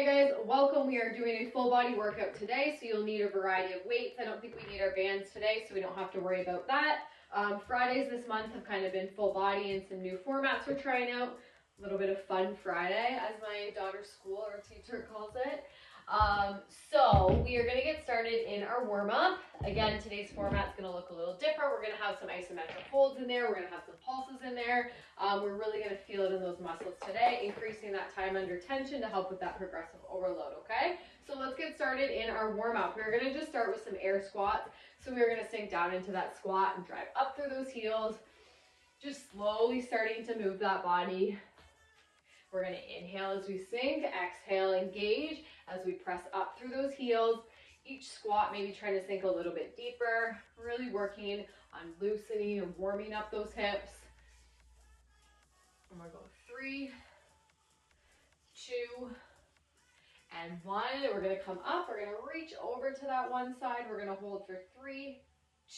Hey guys, welcome. We are doing a full body workout today, so you'll need a variety of weights. I don't think we need our bands today, so we don't have to worry about that. Fridays this month have kind of been full body and some new formats we're trying out. A little bit of fun Friday, as my daughter's school or teacher calls it. So we are going to get started in our warm-up. Again, today's format's going to look a little different. We're going to have some isometric holds in there. We're going to have some pulses in there. We're really going to feel it in those muscles today, increasing that time under tension to help with that progressive overload, okay? So let's get started in our warm-up. We're going to just start with some air squats. So we're going to sink down into that squat and drive up through those heels, just slowly starting to move that body. We're going to inhale as we sink, exhale, engage as we press up through those heels. Each squat, maybe trying to sink a little bit deeper, really working on loosening and warming up those hips. And we're going 3, 2, and 1. We're going to come up. We're going to reach over to that one side. We're going to hold for 3,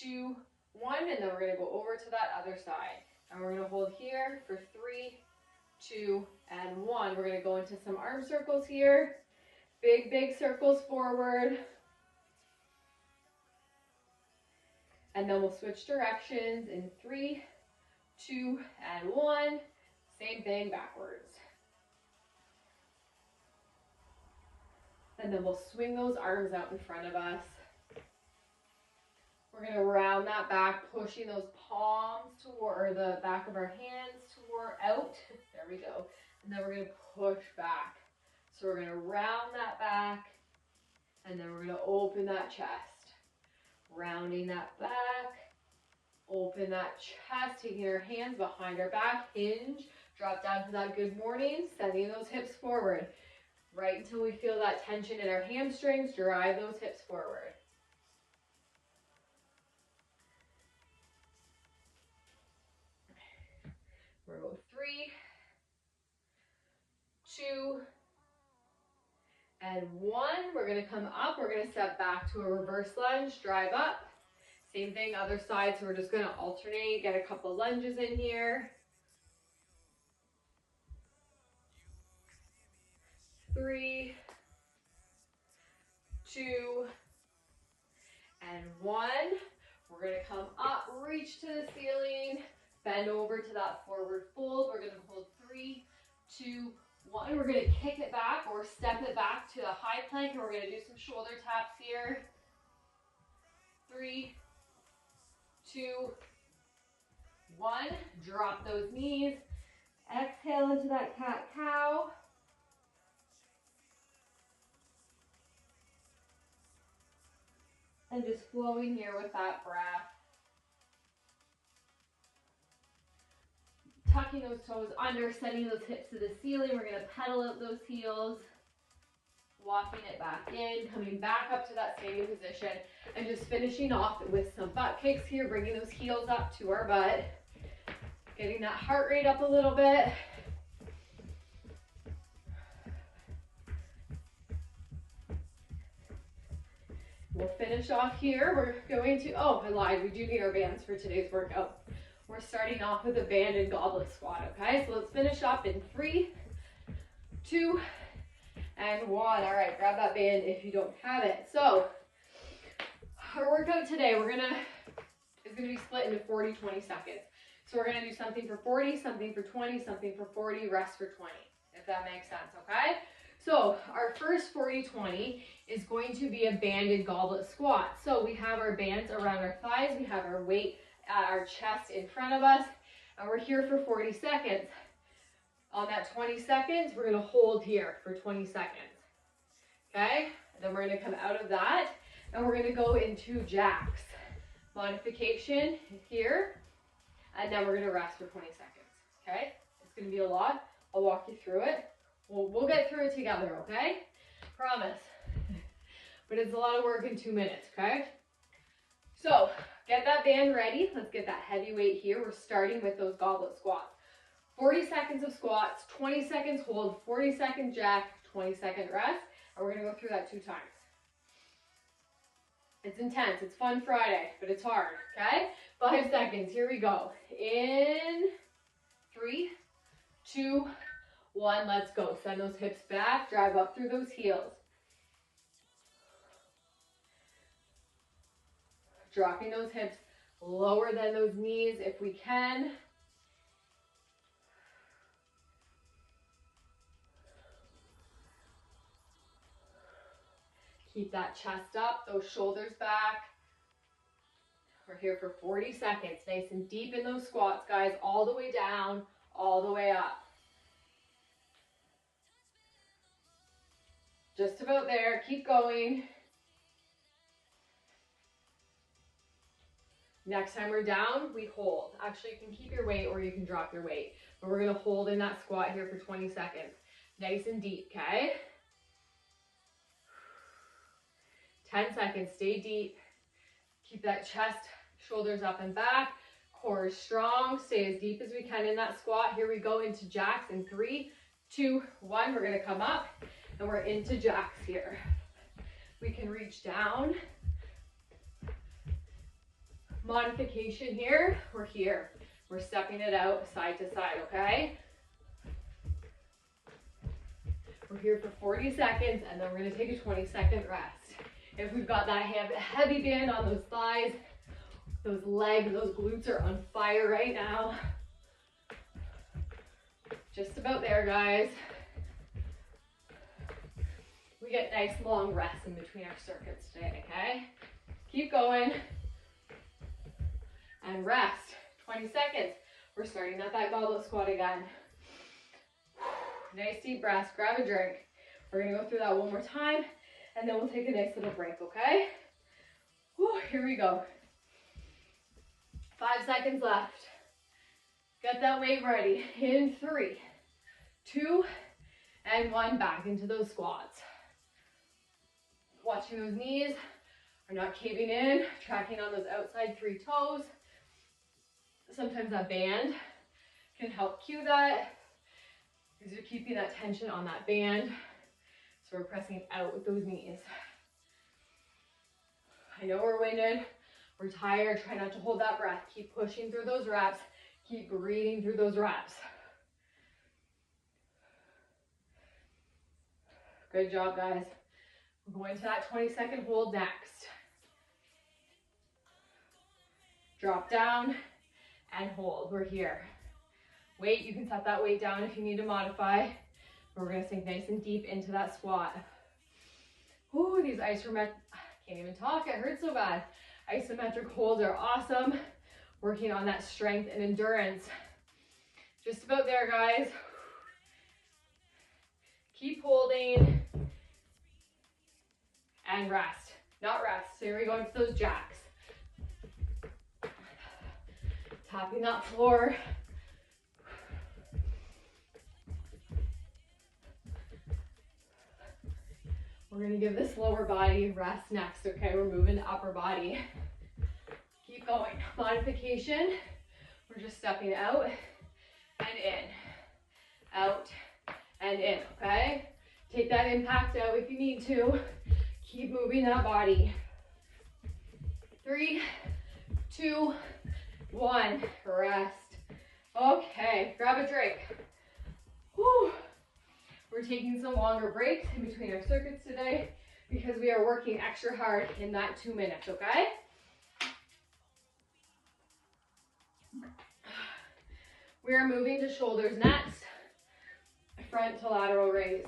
2, 1, and then we're going to go over to that other side. And we're going to hold here for 3, 2, and 1. We're going to go into some arm circles here. Big, big circles forward. And then we'll switch directions in 3, 2, and 1. Same thing backwards. And then we'll swing those arms out in front of us. We're going to round that back, pushing those palms toward the back of our hands toward out. There we go. And then we're going to push back. So we're going to round that back, and then we're going to open that chest. Rounding that back, open that chest, taking our hands behind our back, hinge, drop down to that good morning, sending those hips forward. Right until we feel that tension in our hamstrings, drive those hips forward. We're going 3, 2, and 1. We're going to come up. We're going to step back to a reverse lunge, drive up. Same thing, other side. So we're just going to alternate, get a couple lunges in here. 3, 2, and 1. We're going to come up, reach to the ceiling, bend over to that forward fold. We're going to hold 3, 2, 1. We're going to kick it back or step it back to a high plank, and we're going to do some shoulder taps here. 3, 2, 1. Drop those knees. Exhale into that cat-cow. And just flowing here with that breath. Tucking those toes under, sending those hips to the ceiling. We're going to pedal out those heels. Walking it back in, coming back up to that standing position, and just finishing off with some butt kicks here, bringing those heels up to our butt. Getting that heart rate up a little bit. We'll finish off here. We're going to, oh, I lied. We do need our bands for today's workout. We're starting off with a banded goblet squat, okay? So let's finish up in 3, 2, and 1. All right, grab that band if you don't have it. So our workout today, is going to be split into 40, 20 seconds. So we're going to do something for 40, something for 20, something for 40, rest for 20, if that makes sense, okay? So our first 40-20 is going to be a banded goblet squat. So we have our bands around our thighs, we have our weight at our chest in front of us, and we're here for 40 seconds. On that 20 seconds, we're going to hold here for 20 seconds, okay? And then we're going to come out of that, and we're going to go into jacks. Modification here, and then we're going to rest for 20 seconds, okay? It's going to be a lot. I'll walk you through it. We'll get through it together, okay? Promise. But it's a lot of work in 2 minutes, okay? So get that band ready. Let's get that heavy weight here. We're starting with those goblet squats. 40 seconds of squats, 20 seconds hold, 40 second jack, 20-second rest. And we're going to go through that 2 times. It's intense. It's fun Friday, but it's hard, okay? 5 seconds. Here we go. In 3, 2, 1, let's go. Send those hips back, drive up through those heels. Dropping those hips lower than those knees if we can. Keep that chest up, those shoulders back. We're here for 40 seconds. Nice and deep in those squats, guys. All the way down, all the way up. Just about there. Keep going. Next time we're down, we hold. Actually, you can keep your weight or you can drop your weight. But we're going to hold in that squat here for 20 seconds. Nice and deep, okay? 10 seconds. Stay deep. Keep that chest, shoulders up and back. Core is strong. Stay as deep as we can in that squat. Here we go into jacks in 3, 2, 1. We're going to come up and we're into jacks here. We can reach down. Modification here. We're here. We're stepping it out side to side, okay? We're here for 40 seconds and then we're going to take a 20-second rest. If we've got that heavy band on those thighs, those legs, those glutes are on fire right now. Just about there, guys. We get nice long rests in between our circuits today, okay? Keep going. And rest. 20 seconds. We're starting at that goblet squat again. Nice deep breaths. Grab a drink. We're going to go through that one more time, and then we'll take a nice little break, okay? Whew, here we go. 5 seconds left. Get that weight ready. In 3, 2, and 1. Back into those squats. Watching those knees are not caving in. Tracking on those outside 3 toes. Sometimes that band can help cue that because you're keeping that tension on that band. So we're pressing out with those knees. I know we're winded, we're tired. Try not to hold that breath. Keep pushing through those reps. Keep breathing through those reps. Good job, guys. We're going to that 20-second hold next. Drop down and hold. We're here. Weight, you can set that weight down if you need to modify. We're going to sink nice and deep into that squat. Ooh, these isometric, can't even talk, it hurts so bad. Isometric holds are awesome. Working on that strength and endurance. Just about there, guys. Keep holding. And rest. Not rest. So here we go into those jacks. Tapping that floor. We're going to give this lower body rest next, okay? We're moving to upper body. Keep going. Modification. We're just stepping out and in. Out and in, okay? Take that impact out if you need to. Keep moving that body. 3, 2, 1. Rest. Okay, grab a drink. Whew. We're taking some longer breaks in between our circuits today because we are working extra hard in that 2 minutes, okay? We are moving to shoulders next. Front to lateral raise.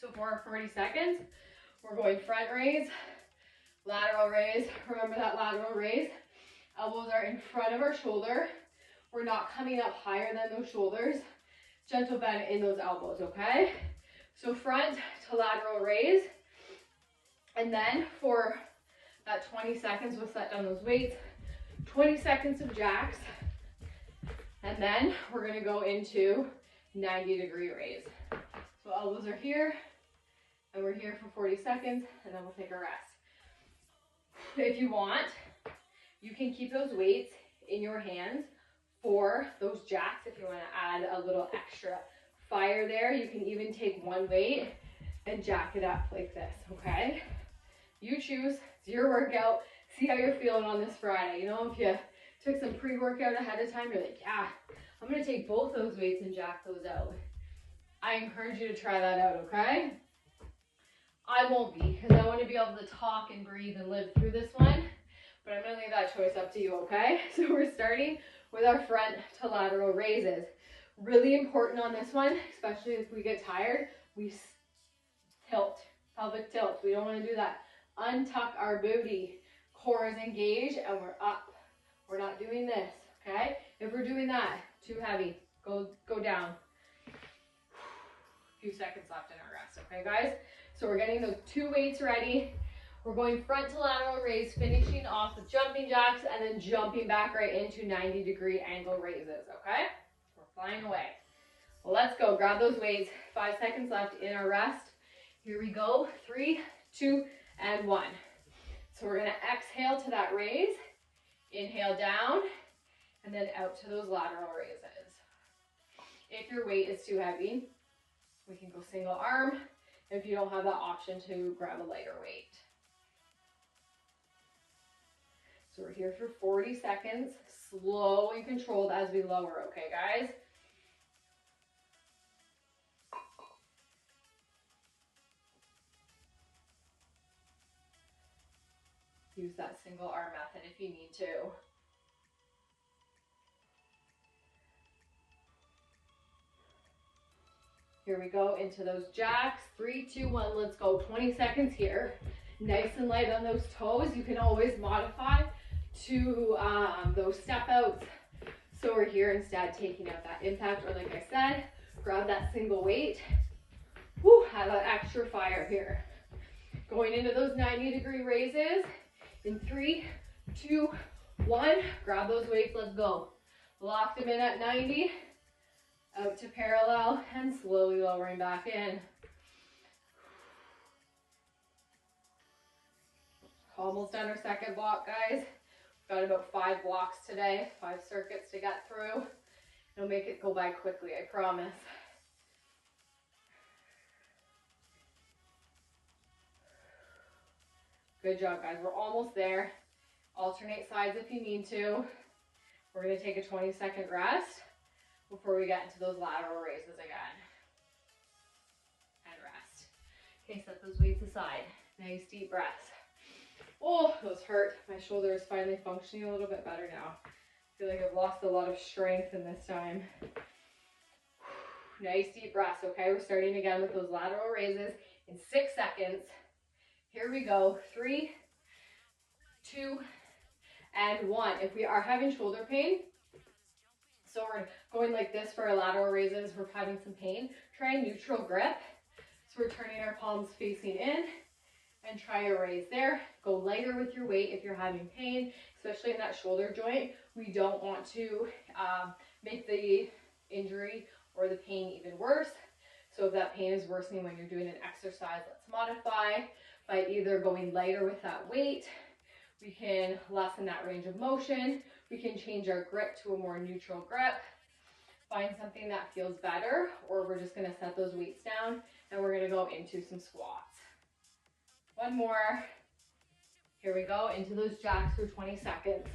So for our 40 seconds, we're going front raise, lateral raise. Remember that lateral raise. Elbows are in front of our shoulder. We're not coming up higher than those shoulders. Gentle bend in those elbows, okay? So front to lateral raise. And then for that 20 seconds, we'll set down those weights. 20 seconds of jacks. And then we're gonna go into 90-degree raise. So elbows are here, and we're here for 40 seconds, and then we'll take a rest. If you want, you can keep those weights in your hands for those jacks. If you want to add a little extra fire there, you can even take one weight and jack it up like this, okay? You choose. It's your workout. See how you're feeling on this Friday. You know, if you took some pre-workout ahead of time, you're like, yeah, I'm going to take both those weights and jack those out. I encourage you to try that out, okay? I won't be, because I want to be able to talk and breathe and live through this one, but I'm going to leave that choice up to you, okay? So we're starting with our front to lateral raises. Really important on this one, especially if we get tired, we tilt, pelvic tilt. We don't want to do that. Untuck our booty, core is engaged, and we're up. We're not doing this, okay? If we're doing that, too heavy, go down. A few seconds left in our rest, okay, guys? So we're getting those 2 weights ready. We're going front to lateral raise, finishing off with jumping jacks, and then jumping back right into 90-degree angle raises, okay? We're flying away. Well, let's go. Grab those weights. 5 seconds left in our rest. Here we go. 3, 2, and 1. So we're going to exhale to that raise. Inhale down, and then out to those lateral raises. If your weight is too heavy, we can go single arm. If you don't have that option, to grab a lighter weight. So we're here for 40 seconds, slow and controlled as we lower, okay, guys? Use that single arm method if you need to. Here we go into those jacks. 3, 2, 1, let's go. 20 seconds here. Nice and light on those toes. You can always modify to those step outs. So we're here instead taking out that impact, or like I said, grab that single weight. Woo, have that extra fire here. Going into those 90-degree raises in 3, 2, 1. Grab those weights, let's go. Lock them in at 90. Out to parallel and slowly lowering back in. Almost done our second block, guys. We've got about 5 blocks today, 5 circuits to get through. It'll make it go by quickly, I promise. Good job, guys. We're almost there. Alternate sides if you need to. We're going to take a 20-second rest before we get into those lateral raises again. And rest. Okay, set those weights aside. Nice deep breaths. Oh, those hurt. My shoulder is finally functioning a little bit better now. I feel like I've lost a lot of strength in this time. Nice deep breaths, okay? We're starting again with those lateral raises in 6 seconds. Here we go. 3, 2, and 1. If we are having shoulder pain, so we're going like this for our lateral raises, we're having some pain, try a neutral grip. So we're turning our palms facing in and try a raise there. Go lighter with your weight if you're having pain, especially in that shoulder joint. We don't want to make the injury or the pain even worse. So if that pain is worsening when you're doing an exercise, let's modify by either going lighter with that weight. We can lessen that range of motion. We can change our grip to a more neutral grip. Find something that feels better, or we're just gonna set those weights down and we're gonna go into some squats. 1 more. Here we go, into those jacks for 20 seconds.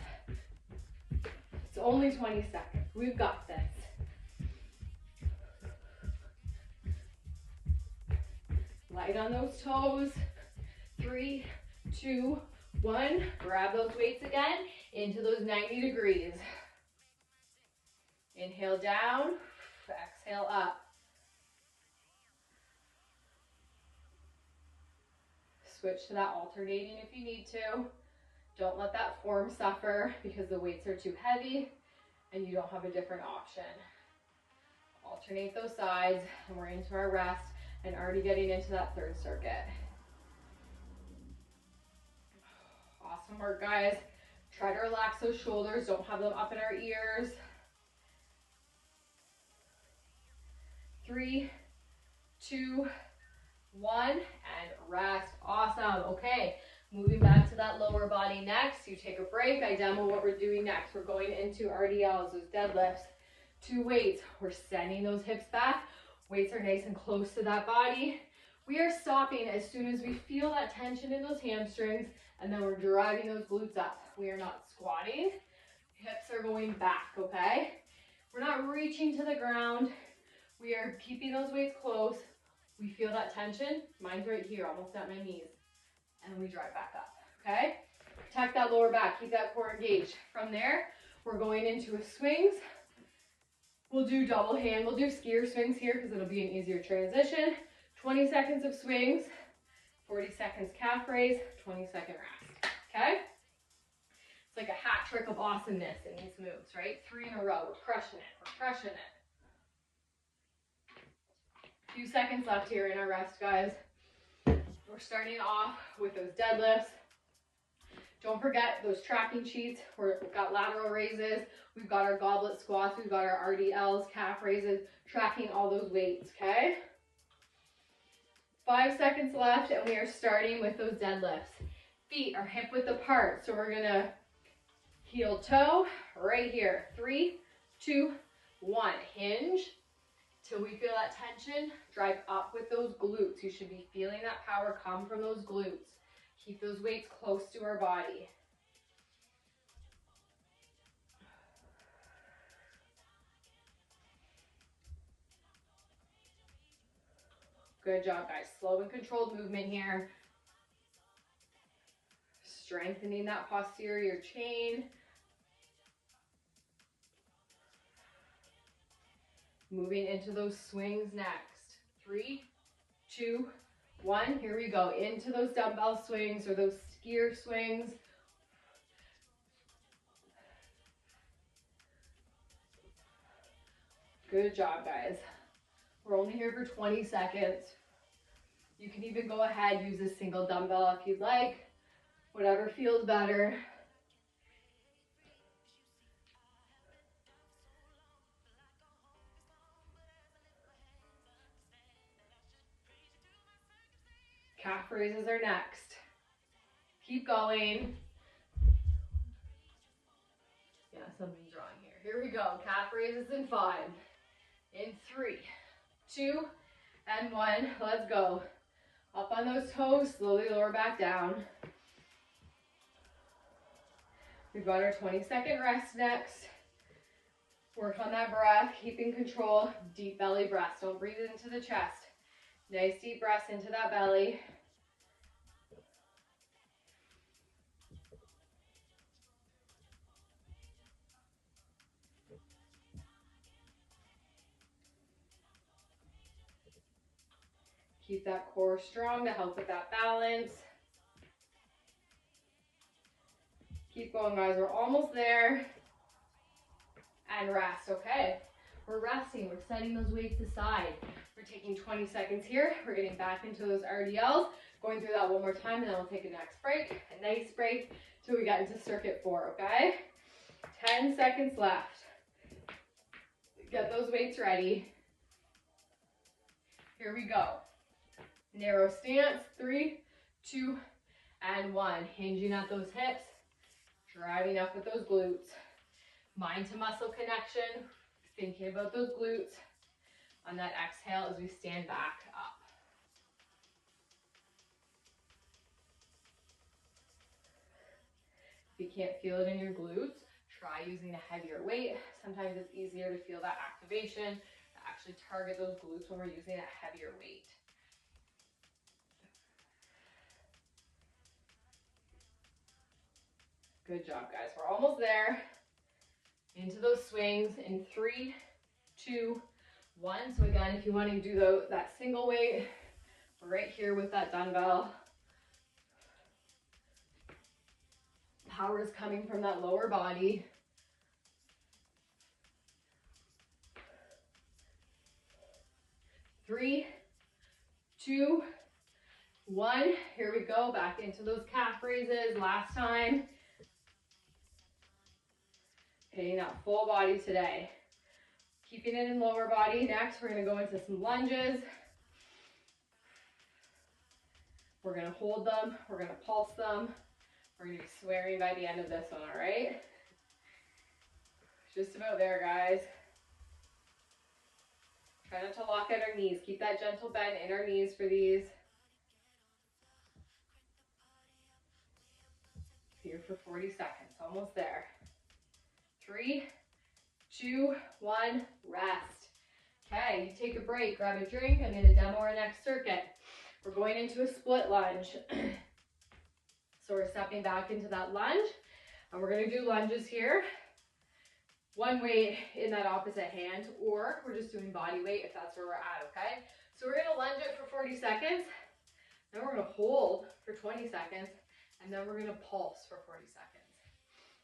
It's only 20 seconds. We've got this. Light on those toes. 3, 2, 1. Grab those weights again into those 90 degrees. Inhale down, exhale up. Switch to that alternating if you need to. Don't let that form suffer because the weights are too heavy and you don't have a different option. Alternate those sides, and we're into our rest and already getting into that 3rd circuit. Awesome work, guys. Try to relax those shoulders. Don't have them up in our ears. 3, 2, 1, and rest. Awesome. Okay, moving back to that lower body next. You take a break. I demo what we're doing next. We're going into RDLs, those deadlifts. 2 weights. We're sending those hips back. Weights are nice and close to that body. We are stopping as soon as we feel that tension in those hamstrings, and then we're driving those glutes up. We are not squatting. Hips are going back, okay? We're not reaching to the ground. We are keeping those weights close. We feel that tension. Mine's right here, almost at my knees. And we drive back up, okay? Protect that lower back, keep that core engaged. From there, we're going into a swings. We'll do double hand, we'll do skier swings here because it'll be an easier transition. 20 seconds of swings, 40 seconds calf raise, 20-second rest, okay? It's like a hat trick of awesomeness in these moves, right? 3 in a row, we're crushing it, we're crushing it. Few seconds left here in our rest, guys. We're starting off with those deadlifts. Don't forget those tracking sheets. We've got lateral raises. We've got our goblet squats. We've got our RDLs, calf raises, tracking all those weights, okay? 5 seconds left, and we are starting with those deadlifts. Feet are hip width apart, so we're gonna heel toe right here. 3, 2, 1. Hinge till we feel that tension. Drive up with those glutes. You should be feeling that power come from those glutes. Keep those weights close to our body. Good job, guys. Slow and controlled movement here. Strengthening that posterior chain. Moving into those swings next. 3, 2, 1. Here we go. Into those dumbbell swings or those skier swings. Good job, guys. We're only here for 20 seconds. You can even go ahead, use a single dumbbell if you'd like. Whatever feels better. Calf raises are next. Keep going. Yeah, something's wrong here. Here we go. Calf raises in 5, in 3, 2, and 1. Let's go. Up on those toes, slowly lower back down. We've got our 20-second rest next. Work on that breath, keeping control. Deep belly breaths. Don't breathe into the chest. Nice deep breaths into that belly. Keep that core strong to help with that balance. Keep going, guys. We're almost there. And rest, okay? We're resting. We're setting those weights aside. We're taking 20 seconds here. We're getting back into those RDLs. Going through that one more time, and then we'll take a next break. A nice break till we get into circuit 4, okay? 10 seconds left. Get those weights ready. Here we go. Narrow stance, 3, 2, and 1. Hinging at those hips, driving up with those glutes. Mind to muscle connection, thinking about those glutes on that exhale as we stand back up. If you can't feel it in your glutes, try using a heavier weight. Sometimes it's easier to feel that activation, to actually target those glutes when we're using a heavier weight. Good job, guys. We're almost there. Into those swings in 3, 2, 1. So again, if you want to do that single weight, we're right here with that dumbbell. Power is coming from that lower body. Three, 2, 1. Here we go. Back into those calf raises. Last time. Hitting that full body today. Keeping it in lower body. Next, we're going to go into some lunges. We're going to hold them. We're going to pulse them. We're going to be swearing by the end of this one, all right? Just about there, guys. Try not to lock at our knees. Keep that gentle bend in our knees for these. Here for 40 seconds. Almost there. 3, 2, 1. Rest. Okay, you take a break, grab a drink. I'm going to demo our next circuit. We're going into a split lunge. So we're stepping back into that lunge, and we're going to do lunges here. One weight in that opposite hand, or we're just doing body weight if that's where we're at, okay? So we're going to lunge it for 40 seconds, then we're going to hold for 20 seconds, and then we're going to pulse for 40 seconds.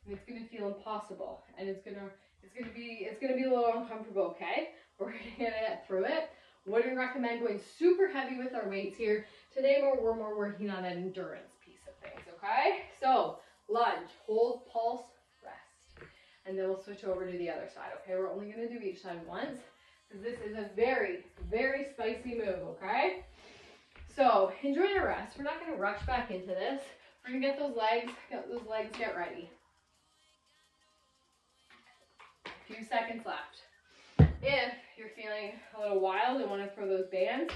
And it's going to feel impossible, and it's going to be a little uncomfortable, okay? We're going to get through it. Wouldn't recommend going super heavy with our weights here. Today we're more working on that endurance piece of things, okay? So lunge, hold, pulse, rest. And then we'll switch over to the other side, okay? We're only going to do each side once because this is a very, very spicy move, okay? So enjoy the rest. We're not going to rush back into this. We're going to get those legs, get ready. A few seconds left. If you're feeling a little wild and want to throw those bands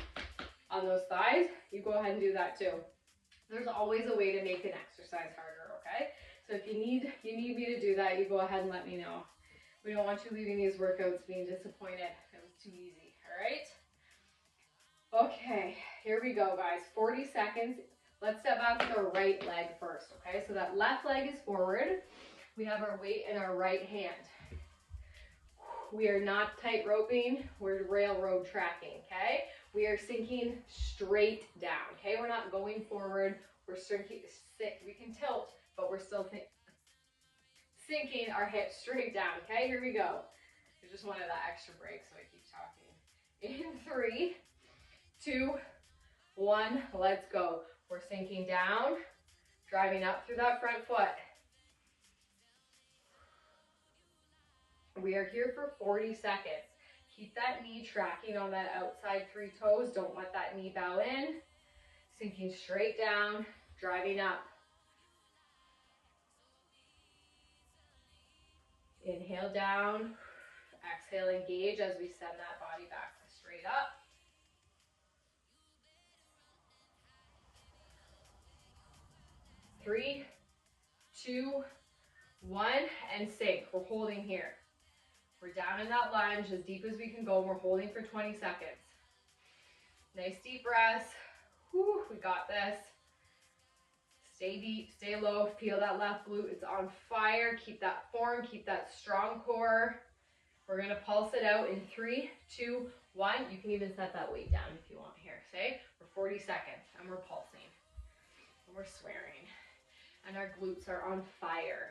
on those thighs, you go ahead and do that too. There's always a way to make an exercise harder, okay? So if you need me to do that, you go ahead and let me know. We don't want you leaving these workouts being disappointed. It was too easy, all right? Okay, here we go, guys. 40 seconds. Let's step back with our right leg first, okay? So that left leg is forward. We have our weight in our right hand. We are not tight roping, we're railroad tracking, okay? We are sinking straight down, okay? We're not going forward, we're sinking, we can tilt, but we're still sinking our hips straight down, okay? Here we go. I just wanted that extra break, so I keep talking. In 3, 2, 1, let's go. We're sinking down, driving up through that front foot. We are here for 40 seconds. Keep that knee tracking on that outside 3 toes. Don't let that knee bow in. Sinking straight down, driving up. Inhale down. Exhale, engage as we send that body back straight up. Three, 2, 1, and sink. We're holding here. We're down in that lunge as deep as we can go. We're holding for 20 seconds. Nice deep breaths. Whew, we got this. Stay deep, stay low. Feel that left glute. It's on fire. Keep that form. Keep that strong core. We're going to pulse it out in 3, 2, 1. You can even set that weight down if you want here. Say, for 40 seconds. And we're pulsing. And we're swearing. And our glutes are on fire.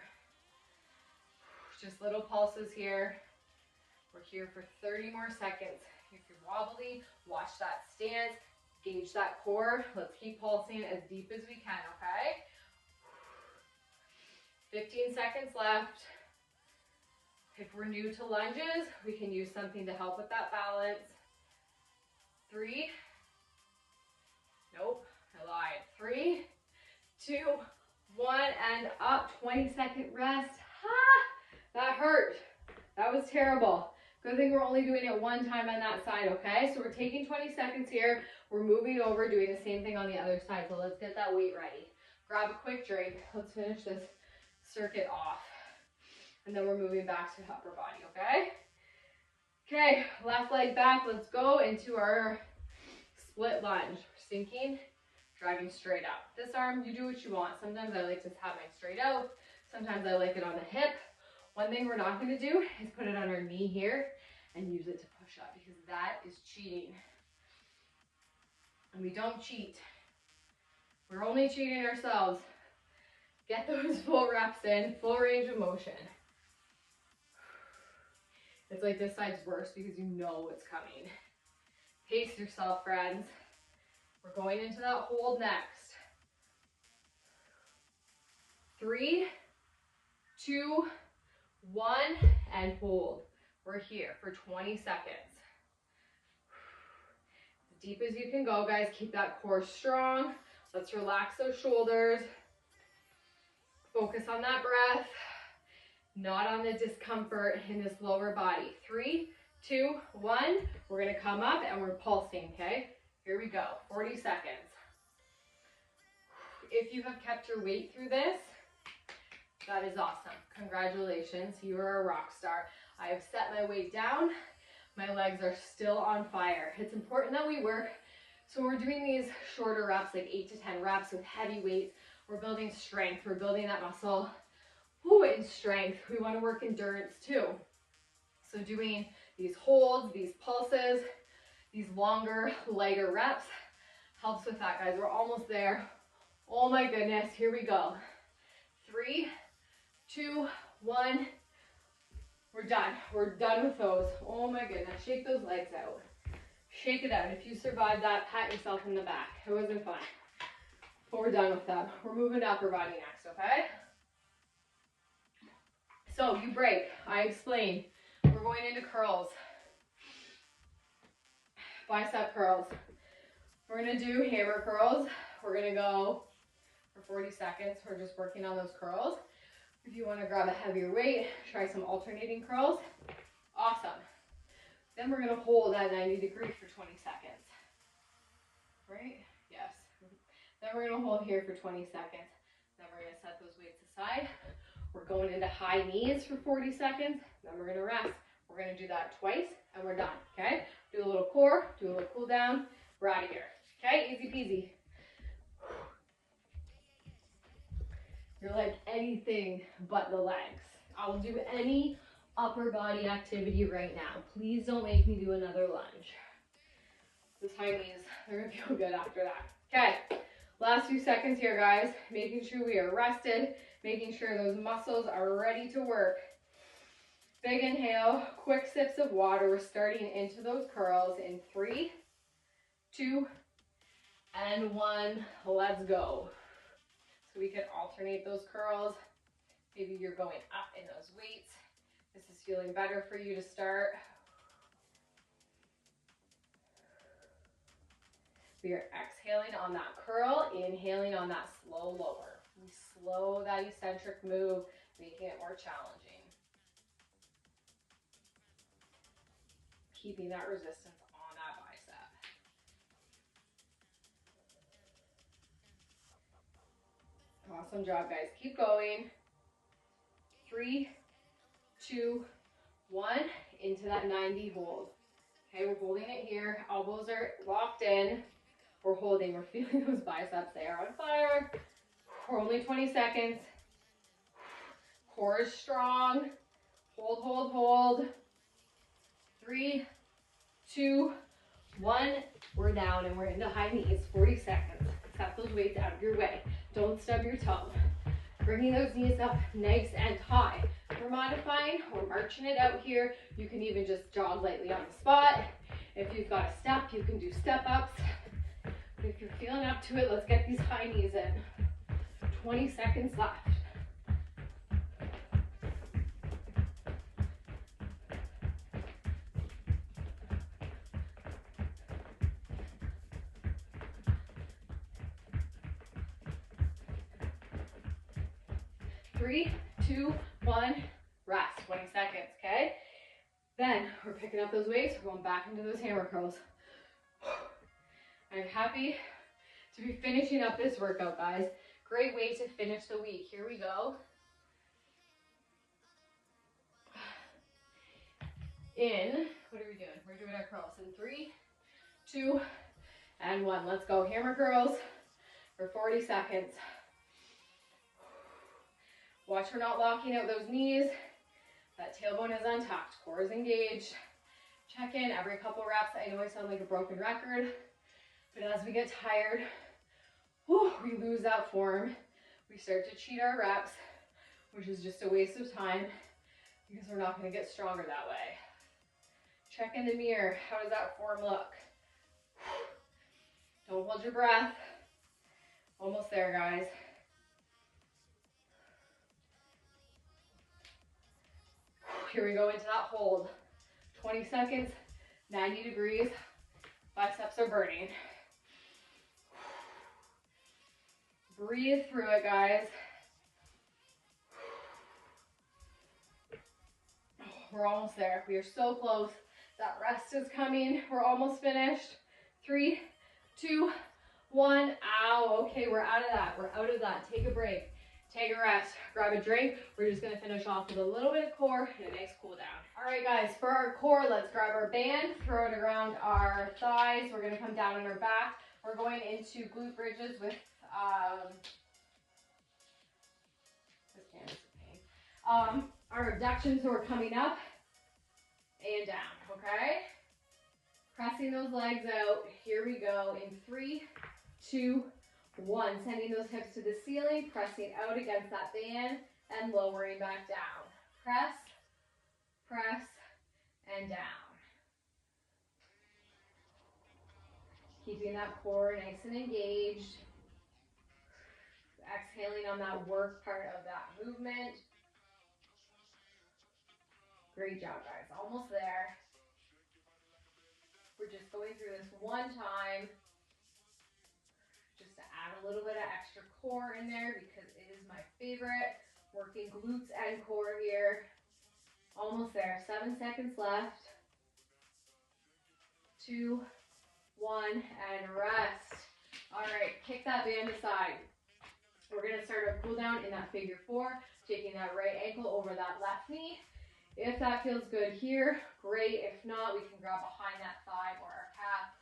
Just little pulses here. We're here for 30 more seconds. If you're wobbly, watch that stance, gauge that core. Let's keep pulsing as deep as we can, okay? 15 seconds left. If we're new to lunges, we can use something to help with that balance. 3, nope, I lied. 3, 2, 1, and up. 20-second rest. That hurt. That was terrible. Good thing we're only doing it one time on that side, okay? So we're taking 20 seconds here. We're moving over, doing the same thing on the other side. So let's get that weight ready. Grab a quick drink. Let's finish this circuit off. And then we're moving back to upper body, okay? Okay, left leg back. Let's go into our split lunge. We're sinking, driving straight up. This arm, you do what you want. Sometimes I like to have mine straight out. Sometimes I like it on the hip. One thing we're not going to do is put it on our knee here and use it to push up because that is cheating. And we don't cheat. We're only cheating ourselves. Get those full reps in, full range of motion. It's like this side's worse because you know what's coming. Pace yourself, friends. We're going into that hold next. 3, 2, 1, and hold. We're here for 20 seconds. As deep as you can go, guys. Keep that core strong. Let's relax those shoulders. Focus on that breath, not on the discomfort in this lower body. 3, 2, 1. We're going to come up and we're pulsing, okay? Here we go. 40 seconds. If you have kept your weight through this, that is awesome. Congratulations, you are a rock star. I have set my weight down. My legs are still on fire. It's important that we work. So we're doing these shorter reps, like 8 to 10 reps with heavy weights. We're building strength. We're building that muscle. Ooh, in strength. We want to work endurance too. So doing these holds, these pulses, these longer, lighter reps helps with that, guys. We're almost there. Oh my goodness. Here we go. 3, 2, 1. We're done. We're done with those. Oh my goodness. Shake those legs out. Shake it out. If you survived that, pat yourself in the back. It wasn't fun. But we're done with that. We're moving to upper body next, okay? So you break. I explained. We're going into curls. Bicep curls. We're going to do hammer curls. We're going to go for 40 seconds. We're just working on those curls. If you want to grab a heavier weight, try some alternating curls. Awesome. Then we're going to hold at 90 degrees for 20 seconds. Right? Yes. Then we're going to hold here for 20 seconds. Then we're going to set those weights aside. We're going into high knees for 40 seconds. Then we're going to rest. We're going to do that twice and we're done. Okay? Do a little core, do a little cool down. We're out of here. Okay? Easy peasy. You're like anything but the legs. I'll do any upper body activity right now. Please don't make me do another lunge. Those high knees, they're gonna feel good after that. Okay, last few seconds here, guys. Making sure we are rested, making sure those muscles are ready to work. Big inhale, quick sips of water. We're starting into those curls in 3, 2, and 1. Let's go. So we can alternate those curls. Maybe you're going up in those weights. This is feeling better for you to start. We are exhaling on that curl, inhaling on that slow lower. We slow that eccentric move, making it more challenging. Keeping that resistance on that bicep. Awesome job, guys. Keep going. 3, 2, 1. Into that 90 hold. Okay, we're holding it here. Elbows are locked in. We're holding. We're feeling those biceps. They are on fire. We're only 20 seconds. Core is strong. Hold, hold, hold. 3, 2, 1. We're down and we're into high knees. 40 seconds. Set those weights out of your way. Don't stub your toe. Bringing those knees up nice and high. We're modifying. We're marching it out here. You can even just jog lightly on the spot. If you've got a step, you can do step ups. But if you're feeling up to it, let's get these high knees in. 20 seconds left. Three, 2, 1, rest. 20 seconds, okay? Then we're picking up those weights. We're going back into those hammer curls. I'm happy to be finishing up this workout, guys. Great way to finish the week. Here we go. What are we doing? We're doing our curls in 3, 2, and 1. Let's go. Hammer curls for 40 seconds. Watch we're not locking out those knees. That tailbone is untucked. Core is engaged. Check in every couple reps. I know I sound like a broken record, but as we get tired, we lose that form. We start to cheat our reps, which is just a waste of time because we're not going to get stronger that way. Check in the mirror. How does that form look? Don't hold your breath. Almost there, guys. Here we go into that hold. 20 seconds, 90 degrees. Biceps are burning. Breathe through it, guys. We're almost there. We are so close. That rest is coming. We're almost finished. 3, 2, 1. Ow. Okay, we're out of that. We're out of that. Take a break. take a rest, grab a drink. We're just gonna finish off with a little bit of core and a nice cool down. All right, guys, for our core, let's grab our band, throw it around our thighs. We're gonna come down on our back. We're going into glute bridges with, this camera's a pain. Our abductions are coming up and down, okay? Pressing those legs out. Here we go in 3, 2, 1. Sending those hips to the ceiling, pressing out against that band and lowering back down. Press, press, and down. Keeping that core nice and engaged. Exhaling on that work part of that movement. Great job, guys. Almost there. We're just going through this one time just to add a little bit of extra core in there because it is my favorite. Working glutes and core here. Almost there. 7 seconds left. 2, 1, and rest. All right, kick that band aside. We're gonna start our cool down in that figure 4, taking that right ankle over that left knee. If that feels good here, great. If not, we can grab behind that thigh or our calf,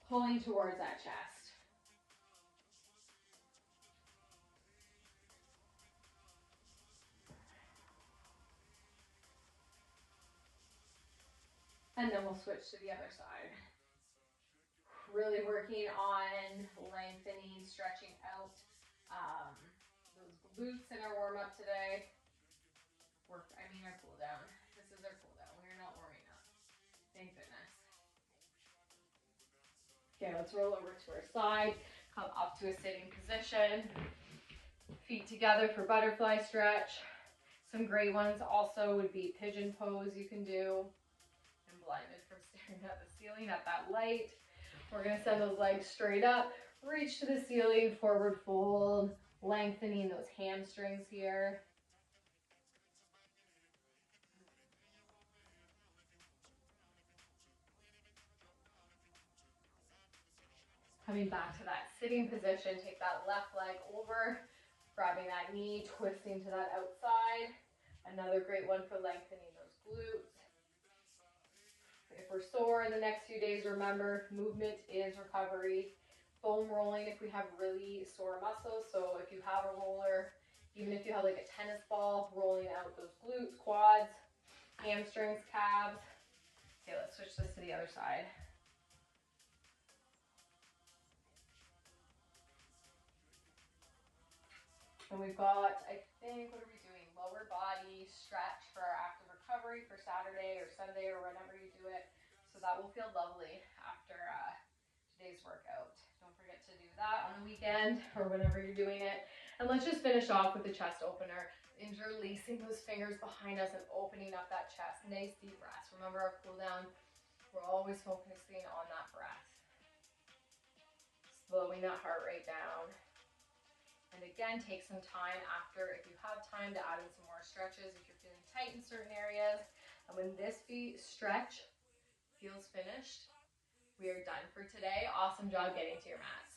pulling towards that chest. And then we'll switch to the other side. Really working on lengthening, stretching out those glutes in our warm up today. Our cool down. This is our cool down. We're not warming up. Thank goodness. Okay, let's roll over to our side. Come up to a sitting position. Feet together for butterfly stretch. Some great ones also would be pigeon pose you can do. I'm blinded from staring at the ceiling at that light. We're gonna send those legs straight up, reach to the ceiling, forward fold, lengthening those hamstrings here. Coming back to that sitting position, take that left leg over, grabbing that knee, twisting to that outside. Another great one for lengthening those glutes. If we're sore in the next few days, remember, movement is recovery. Foam rolling if we have really sore muscles. So if you have a roller, even if you have like a tennis ball, rolling out those glutes, quads, hamstrings, calves. Okay, let's switch this to the other side. And we've got, I think, what are we doing? Lower body stretch for our active recovery for Saturday or Sunday or whenever you do it. So that will feel lovely after today's workout. Don't forget to do that on the weekend or whenever you're doing it. And let's just finish off with the chest opener. Interlacing those fingers behind us and opening up that chest. Nice deep breaths. Remember our cool down. We're always focusing on that breath. Slowing that heart rate down. And again, take some time after, if you have time, to add in some more stretches if you're feeling tight in certain areas. And when this stretch feels finished, we are done for today. Awesome job getting to your mats.